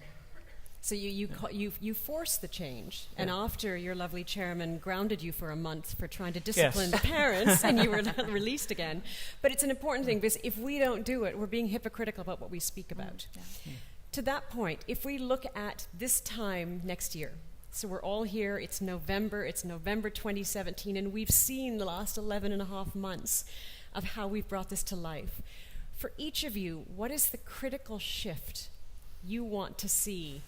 So you forced the change, and after your lovely chairman grounded you for a month for trying to discipline the parents, and you were released again. But it's an important thing, because if we don't do it, we're being hypocritical about what we speak about. To that point, if we look at this time next year, so we're all here, it's November 2017, and we've seen the last 11 and a half months of how we've brought this to life. For each of you, what is the critical shift you want to see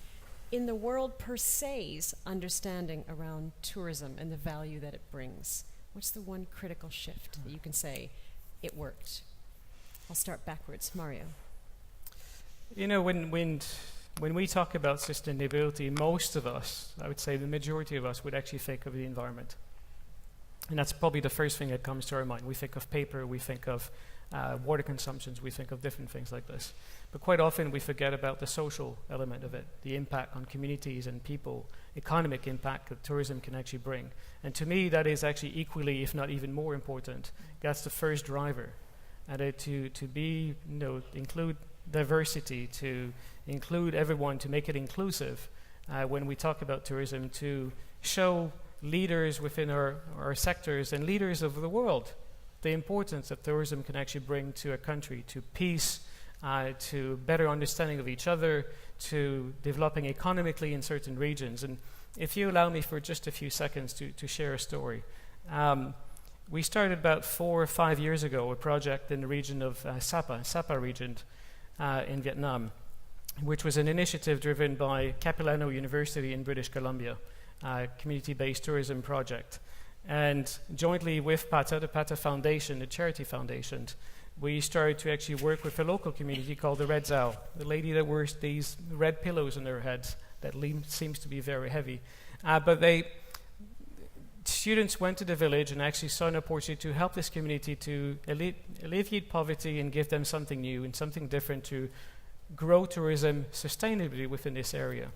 in the world per se's understanding around tourism and the value that it brings? What's the one critical shift that you can say, it worked? I'll start backwards. Mario. When we talk about sustainability, most of us, I would say the majority of us, would actually think of the environment. And that's probably the first thing that comes to our mind. We think of paper, we think of water consumptions, we think of different things like this. But quite often we forget about the social element of it, the impact on communities and people, economic impact that tourism can actually bring. And to me, that is actually equally, if not even more important. That's the first driver. And to include diversity, to include everyone, to make it inclusive when we talk about tourism, to show leaders within our sectors and leaders of the world the importance that tourism can actually bring to a country, to peace, to better understanding of each other, to developing economically in certain regions. And if you allow me for just a few seconds to share a story. We started about 4 or 5 years ago a project in the region of Sapa region in Vietnam, which was an initiative driven by Capilano University in British Columbia, a community-based tourism project. And jointly with PATA, the PATA Foundation, the charity foundation, we started to actually work with a local community called the Red Zou, the lady that wears these red pillows on their heads that seems to be very heavy. Students went to the village and actually saw an opportunity to help this community to alleviate poverty and give them something new and something different to grow tourism sustainably within this area.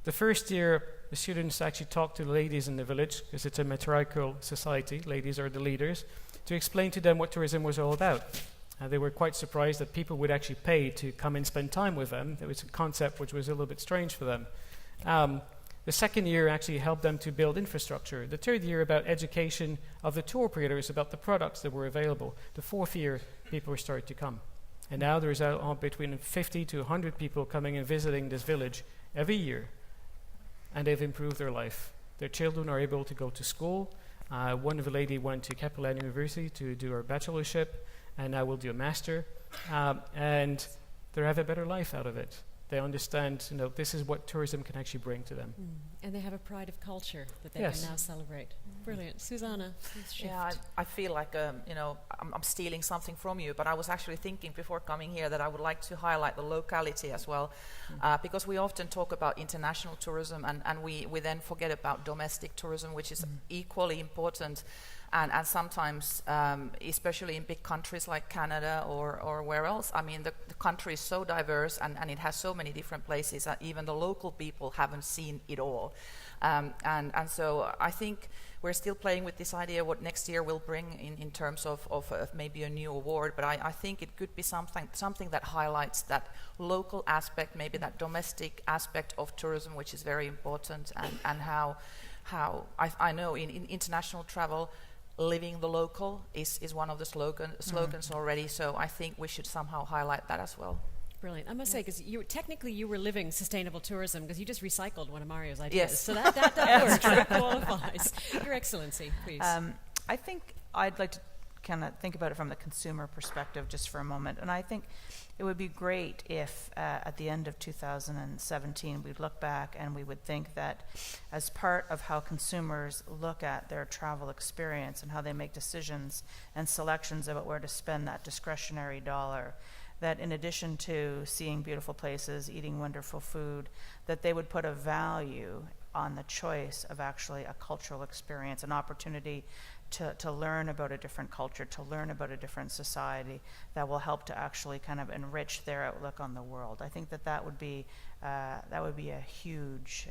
The first year, the students actually talked to the ladies in the village, because it's a matriarchal society, ladies are the leaders, to explain to them what tourism was all about. They were quite surprised that people would actually pay to come and spend time with them. It was a concept which was a little bit strange for them. The second year actually helped them to build infrastructure. The third year about education of the tour operators about the products that were available. The fourth year, people were starting to come. And now there's between 50 to 100 people coming and visiting this village every year. And they've improved their life. Their children are able to go to school. One of the lady went to Capellan University to do her bachelorship, and now will do a master. And they have a better life out of it. They understand, this is what tourism can actually bring to them. And they have a pride of culture that they Yes. can now celebrate. Brilliant. Susanna, please shift. Yeah, I feel like I'm stealing something from you, but I was actually thinking before coming here that I would like to highlight the locality as well, because we often talk about international tourism and we then forget about domestic tourism, which is equally important. And sometimes, especially in big countries like Canada or where else, I mean, the country is so diverse and it has so many different places that even the local people haven't seen it all. And so I think we're still playing with this idea what next year will bring in terms of maybe a new award, but I think it could be something that highlights that local aspect, maybe that domestic aspect of tourism, which is very important, and how I know in international travel, living the local is one of the slogans already, so I think we should somehow highlight that as well. Brilliant. I must say, because you were living sustainable tourism because you just recycled one of Mario's ideas. Yes. So that works. That qualifies. Your Excellency, please. I think I'd like to kind of think about it from the consumer perspective just for a moment. And I think it would be great if at the end of 2017 we'd look back and we would think that as part of how consumers look at their travel experience and how they make decisions and selections about where to spend that discretionary dollar, that in addition to seeing beautiful places, eating wonderful food, that they would put a value on the choice of actually a cultural experience, an opportunity to learn about a different culture, to learn about a different society that will help to actually kind of enrich their outlook on the world. I think that would be a huge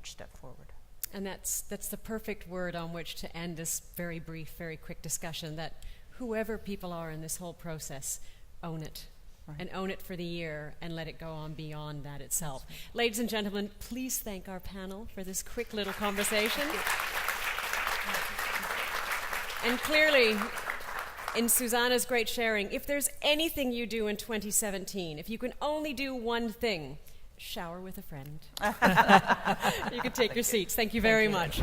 step forward. And that's the perfect word on which to end this very brief, very quick discussion, that whoever people are in this whole process, own it. Right. And own it for the year and let it go on beyond that itself. Ladies and gentlemen, please thank our panel for this quick little conversation. And clearly, in Susanna's great sharing, if there's anything you do in 2017, if you can only do one thing, shower with a friend. You can take your seats. Thank you very much.